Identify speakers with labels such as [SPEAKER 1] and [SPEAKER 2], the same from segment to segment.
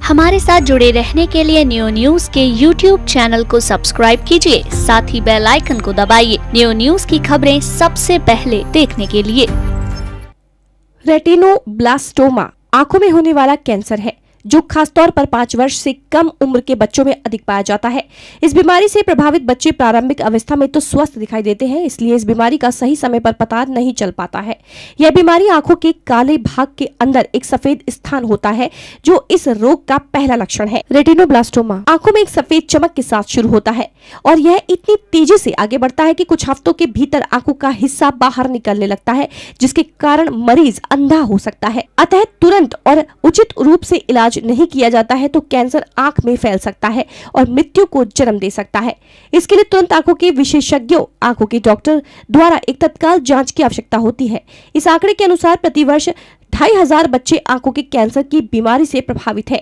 [SPEAKER 1] हमारे साथ जुड़े रहने के लिए न्यूज के यूट्यूब चैनल को सब्सक्राइब कीजिए, साथ ही बेल आइकन को दबाइए न्यूज की खबरें सबसे पहले देखने के लिए।
[SPEAKER 2] रेटिनोब्लास्टोमा आंखों में होने वाला कैंसर है जो खासतौर पर 5 वर्ष से कम उम्र के बच्चों में अधिक पाया जाता है। इस बीमारी से प्रभावित बच्चे प्रारंभिक अवस्था में तो स्वस्थ दिखाई देते हैं, इसलिए इस बीमारी का सही समय पर पता नहीं चल पाता है। यह बीमारी आंखों के काले भाग के अंदर एक सफेद स्थान होता है जो इस रोग का पहला लक्षण है। रेटिनोब्लास्टोमा आंखों में एक सफेद चमक के साथ शुरू होता है और यह इतनी तेजी से आगे बढ़ता है कि कुछ हफ्तों के भीतर आंखों का हिस्सा बाहर निकलने लगता है, जिसके कारण मरीज अंधा हो सकता है। अतः तुरंत और उचित रूप से इलाज नहीं किया जाता है तो कैंसर आंख में फैल सकता है और मृत्यु को जन्म दे सकता है। इसके लिए तुरंत आंखों के विशेषज्ञों, आंखों के डॉक्टर द्वारा एक तत्काल जांच की आवश्यकता होती है। इस आंकड़े के अनुसार प्रतिवर्ष 2500 बच्चे आंखों के कैंसर की बीमारी से प्रभावित है,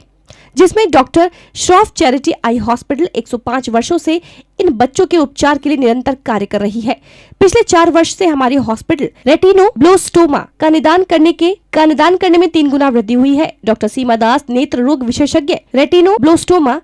[SPEAKER 2] जिसमें doctor Shroff charity eye hospital 105 वर्षों से इन बच्चों के उपचार के लिए निरंतर कार्य कर रही है। पिछले 4 वर्ष से हमारी हॉस्पिटल रेटिनोब्लास्टोमा का निदान करने में 3 गुना वृद्धि हुई है। डॉक्टर सीमा दास, नेत्र रोग विशेषज्ञ, रेटिनोब्लास्टोमा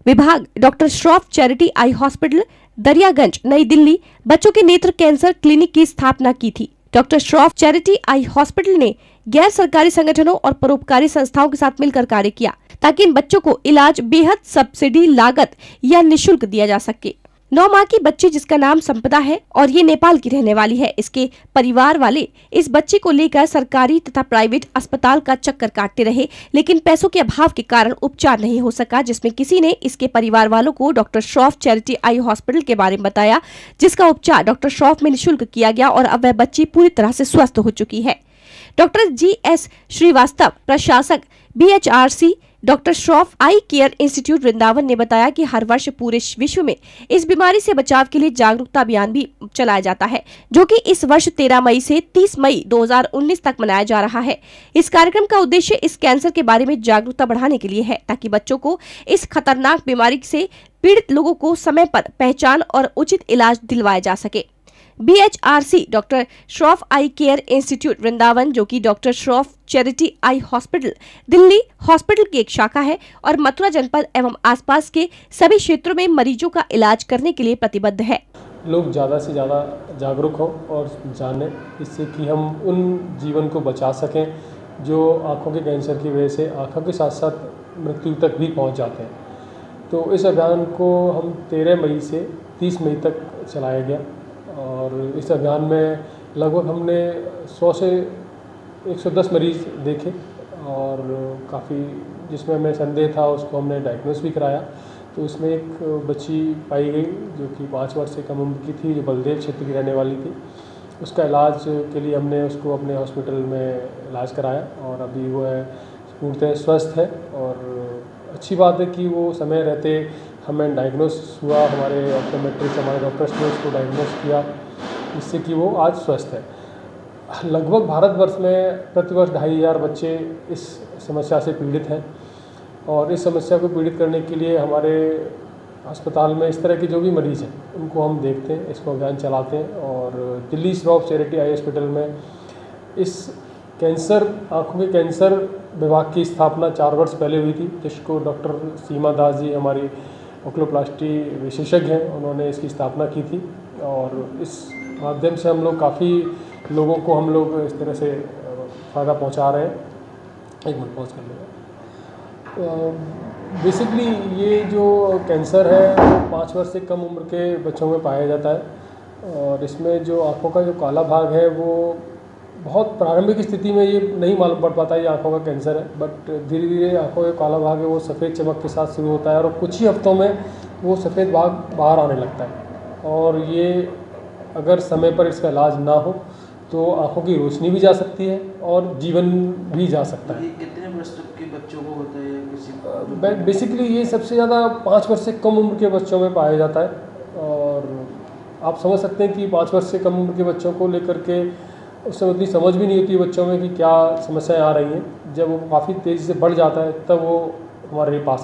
[SPEAKER 2] विभाग, doctor Shroff charity eye hospital, Daryaganj, नई दिल्ली, बच्चों के नेत्र कैंसर क्लिनिक की स्थापना की थी। Doctor Shroff charity eye hospital ने गैर सरकारी संगठनों और परोपकारी संस्थाओं के साथ मिलकर कार्य किया ताकि इन बच्चों को इलाज बेहद सब्सिडी लागत या निशुल्क दिया जा सके। 9 माह की बच्ची जिसका नाम संपदा है और ये नेपाल की रहने वाली है। इसके परिवार वाले इस बच्ची को लेकर सरकारी तथा प्राइवेट अस्पताल का चक्कर काटते रहे, लेकिन पैसों के अभाव के कारण उपचार नहीं हो सका, जिसमें किसी ने इसके परिवार वालों को doctor Shroff charity eye hospital के बारे में बताया, जिसका उपचार डॉक्टर श्रॉफ में निःशुल्क किया गया और अब वह बच्ची पूरी तरह से स्वस्थ हो चुकी है। डॉक्टर GS श्रीवास्तव, प्रशासक BHRC डॉक्टर श्रॉफ आई केयर इंस्टीट्यूट वृंदावन ने बताया कि हर वर्ष पूरे विश्व में इस बीमारी से बचाव के लिए जागरूकता अभियान भी चलाया जाता है, जो कि इस वर्ष 13 मई से 30 मई 2019 तक मनाया जा रहा है। इस कार्यक्रम का उद्देश्य इस कैंसर के बारे में जागरूकता बढ़ाने के लिए है, ताकि बच्चों को इस खतरनाक बीमारी से पीड़ित लोगों को समय पर पहचान और उचित इलाज दिलवाया जा सके। BHRC डॉक्टर श्रॉफ आई केयर इंस्टीट्यूट वृंदावन, जो कि doctor Shroff charity eye hospital Delhi hospital की एक शाखा है और मथुरा जनपद एवं आसपास के सभी क्षेत्रों में मरीजों का इलाज करने के लिए प्रतिबद्ध है।
[SPEAKER 3] लोग ज़्यादा से ज़्यादा जागरूक हो और जाने, इससे कि हम उन जीवन को बचा सकें जो आँखों के कैंसर की वजह से आँखों के साथ साथ मृत्यु तक भी पहुँच जाते हैं। तो इस अभियान को हम 13 मई से 30 मई तक चलाया गया और इस अभियान में लगभग हमने 100 से 110 मरीज़ देखे और काफ़ी जिसमें हमें संदेह था उसको हमने डायग्नोस भी कराया। तो उसमें एक बच्ची पाई गई जो कि 5 वर्ष से कम उम्र की थी, जो बलदेव क्षेत्र की रहने वाली थी। उसका इलाज के लिए हमने उसको अपने हॉस्पिटल में इलाज कराया और अभी वो है पूर्णतः स्वस्थ है। और अच्छी बात है कि वो समय रहते हमें डायग्नोस हुआ, हमारे ऑप्टोमेट्रिस्ट, हमारे डॉक्टर्स ने उसको डायग्नोस किया, जिससे कि वो आज स्वस्थ है। लगभग भारतवर्ष में प्रतिवर्ष 2500 बच्चे इस समस्या से पीड़ित हैं और इस समस्या को पीड़ित करने के लिए हमारे अस्पताल में इस तरह के जो भी मरीज़ हैं उनको हम देखते हैं, इसको अभियान चलाते हैं। और Delhi Shroff charity eye hospital में इस कैंसर, आँखों के कैंसर विभाग की स्थापना 4 वर्ष पहले हुई थी, जिसको डॉक्टर सीमा दास जी, हमारी ओक्लोप्लास्टी विशेषज्ञ हैं, उन्होंने इसकी स्थापना की थी। और इस माध्यम से हम लोग काफ़ी लोगों को हम लोग इस तरह से फ़ायदा पहुंचा रहे हैं। 1 मिनट पॉज कर लेगा। बेसिकली ये जो कैंसर है वो 5 वर्ष से कम उम्र के बच्चों में पाया जाता है और इसमें जो आँखों का जो काला भाग है वो बहुत प्रारंभिक स्थिति में ये नहीं मालूम पड़ पाता ये आँखों का कैंसर है, बट धीरे धीरे आँखों का काला भाग है वो सफ़ेद चमक के साथ शुरू होता है और कुछ ही हफ्तों में वो सफ़ेद भाग बाहर आने लगता है। और ये अगर समय पर इसका इलाज ना हो तो आँखों की रोशनी भी जा सकती है और जीवन भी जा सकता है।
[SPEAKER 4] कितने वर्ष तक के बच्चों को होता है किसी?
[SPEAKER 3] बेसिकली ये सबसे ज़्यादा 5 वर्ष से कम उम्र के बच्चों में पाया जाता है और आप समझ सकते हैं कि 5 वर्ष से कम उम्र के बच्चों को लेकर के उस समय उतनी समझ भी नहीं होती है बच्चों में कि क्या समस्याएं आ रही हैं। जब वो काफ़ी तेज़ी से बढ़ जाता है तब वो हमारे पास